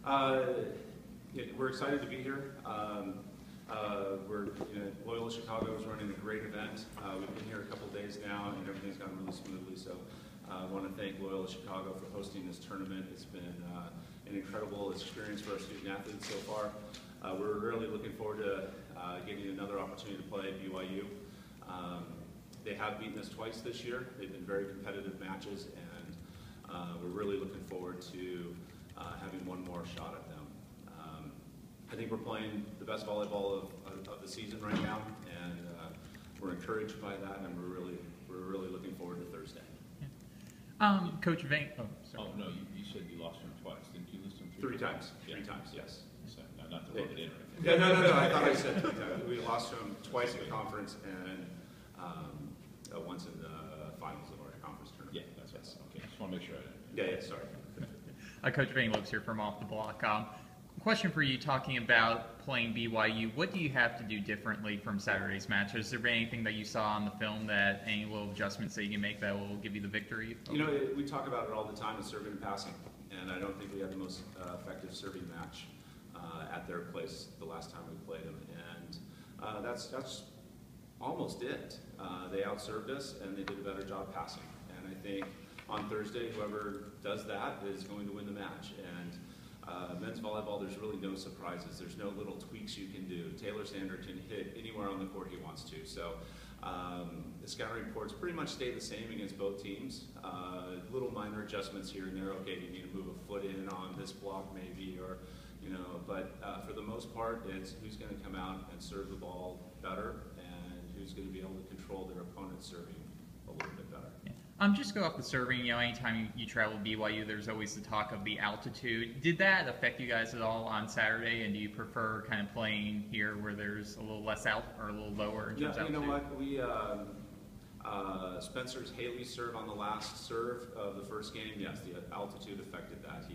Yeah, we're excited to be here. Loyola Chicago is running a great event. We've been here a couple days now, and everything's gone really smoothly. So I want to thank Loyola Chicago for hosting this tournament. It's been an incredible experience for our student athletes so far. We're really looking forward to getting another opportunity to play at BYU. They have beaten us twice this year. They've been very competitive matches, and we're really looking forward to having one more shot at them. I think we're playing the best volleyball of the season right now, and we're encouraged by that, and we're really looking forward to Thursday. Yeah. Coach Vane. Oh, sorry. Oh no, you said you lost him twice. Didn't you lose him three times? Yeah. 3 times, yes. So, not to rub it in or anything. Yeah, no. I thought I said 3 times. We lost to him twice in conference and once in the finals of our conference tournament. Yeah, that's right. Okay, just want to make sure. Yeah, sorry. Coach Vane Lopes here from Off the Block. Question for you, talking about playing BYU, what do you have to do differently from Saturday's match? Has there been anything that you saw on the film, that any little adjustments that you can make that will give you the victory? You know, we talk about it all the time with serving and passing, and I don't think we had the most effective serving match at their place the last time we played them, and that's almost it. They outserved us, and they did a better job passing, and I think on Thursday, whoever does that is going to win the match. And men's volleyball, there's really no surprises. There's no little tweaks you can do. Taylor Sander can hit anywhere on the court he wants to. So the scouting reports pretty much stay the same against both teams. Little minor adjustments here and there. Okay, you need to move a foot in on this block maybe, or but for the most part, it's who's going to come out and serve the ball better, and who's going to be able to control their opponent's serving a little bit better. Yeah. Just go off the serving, anytime you travel to BYU, there's always the talk of the altitude. Did that affect you guys at all on Saturday, and do you prefer kind of playing here where there's a little less out or a little lower in terms of altitude? You know what, we Spencer's Haley's serve on the last serve of the first game, yes, the altitude affected that.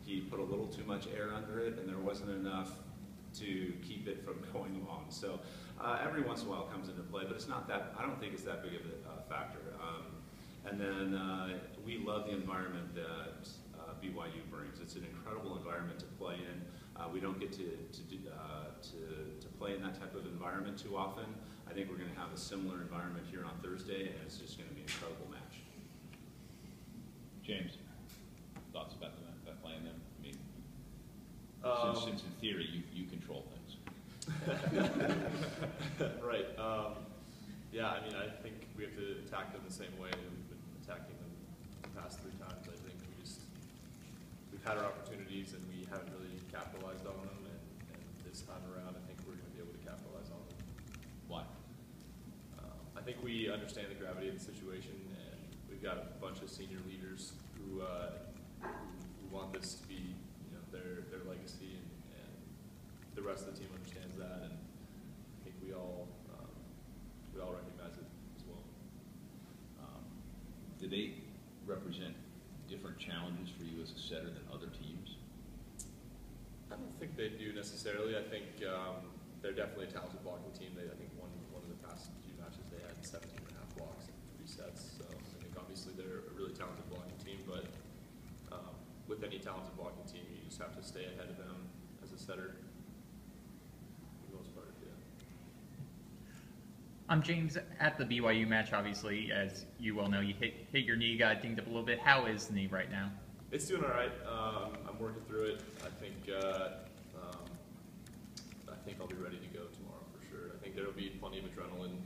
He put a little too much air under it, and there wasn't enough to keep it from going long. So every once in a while it comes into play, but it's not that, I don't think it's that big of a factor. And then we love the environment that BYU brings. It's an incredible environment to play in. We don't get to play in that type of environment too often. I think we're going to have a similar environment here on Thursday, and it's just going to be an incredible match. James, thoughts about playing them? I mean, since in theory you control things. Right. Yeah, I mean, I think we have to attack them the same way that we've been attacking them the past 3 times. I think we've had our opportunities and we haven't really capitalized on them, and this time around I think we're going to be able to capitalize on them. Why? I think we understand the gravity of the situation, and we've got a bunch of senior leaders who want this to be their legacy, and the rest of the team understands that, and I think we all recognize it as well. Do they represent different challenges for you as a setter than other teams? I don't think they do necessarily. I think they're definitely a talented blocking team. I think one of the past few matches they had 17.5 blocks in 3 sets. So I think obviously they're a really talented blocking team, but with any talented blocking team, you just have to stay ahead of them as a setter. James, at the BYU match, obviously, as you well know, you hit your knee, got dinged up a little bit. How is the knee right now? It's doing all right. I'm working through it. I think I'll be ready to go tomorrow for sure. I think there will be plenty of adrenaline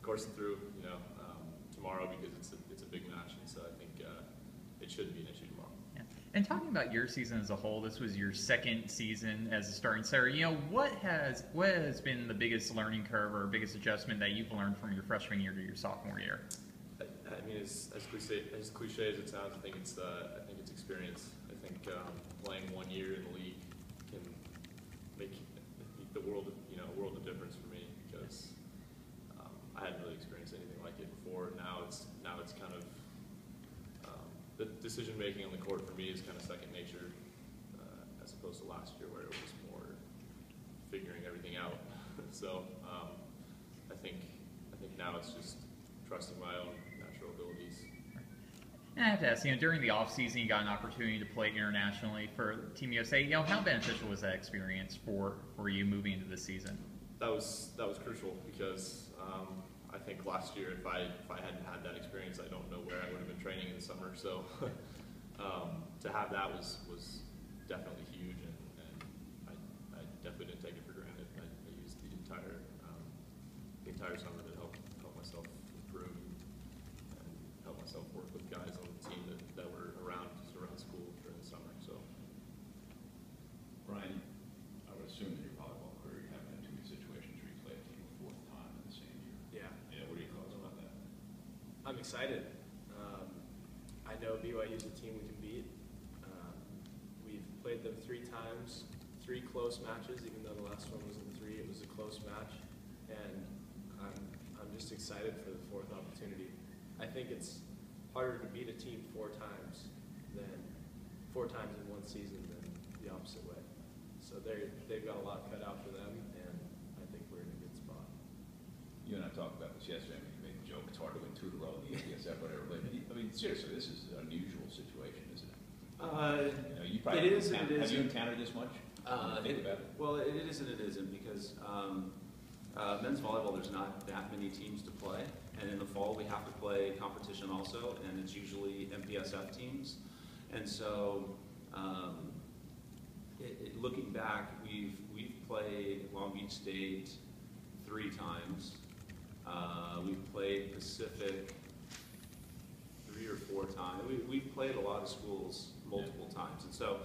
coursing through, tomorrow, because it's a big match, and so I think it shouldn't be an issue tomorrow. Yeah. And talking about your season as a whole, this was your 2nd season as a starting setter. What has been the biggest learning curve or biggest adjustment that you've learned from your freshman year to your sophomore year? I mean, as cliche as it sounds, I think it's experience. I think playing 1 year in the league can make the world of difference for me, because I hadn't really experienced anything like it before. Now it's kind of the decision making on the court for me is kind of second nature, as opposed to last year where it was more figuring everything out. So I think now it's just trusting my own natural abilities. And I have to ask, during the off-season, you got an opportunity to play internationally for Team USA. How beneficial was that experience for you moving into this season? That was crucial because I think last year, if I hadn't had that experience, I don't know where I would have been training in the summer. So to have that was definitely huge, and I definitely didn't take it for granted. I used the entire summer to help myself improve and help myself work with guys on the team that were around school during the summer. So, Brian, I would assume that your volleyball career, you haven't had too many situations where you play a team a fourth time in the same year. Yeah. What are your thoughts about that? I'm excited. I know BYU is a team we can beat. We've played them 3 times, 3 close matches, even though the last one was in 3, it was a close match. And I'm just excited for the 4th opportunity. I think it's harder to beat a team 4 times in one season than the opposite way. So they've got a lot cut out for them, and I think we're in a good spot. You and I talked about this yesterday. I mean, you made the joke, it's hard to win 2 in a row in the APSF, whatever. But I mean, seriously, this is an unusual situation, isn't it? You probably It is and it have you isn't. encountered this much? Think about it. Well, it is and it isn't, because men's volleyball, there's not that many teams to play, and in the fall we have to play competition also, and it's usually MPSF teams. And so, looking back, we've played Long Beach State 3 times. We've played Pacific 3 or 4 times. We've played a lot of schools multiple times, and so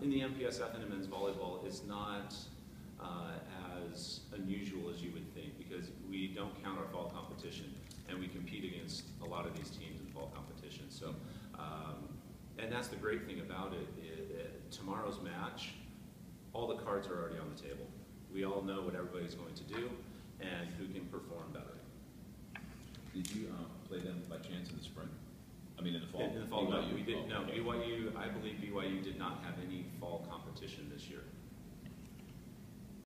in the MPSF and in men's volleyball, it's not as unusual as you would think, because we don't count our fall competition, and we compete against a lot of these teams in fall competition. So, and that's the great thing about it. Tomorrow's match, all the cards are already on the table. We all know what everybody's going to do and who can perform better. Did you play them by chance in the spring? I mean, in the fall? In the fall, no, BYU? we didn't. No, Okay. BYU. I believe BYU did not have any fall competition this year.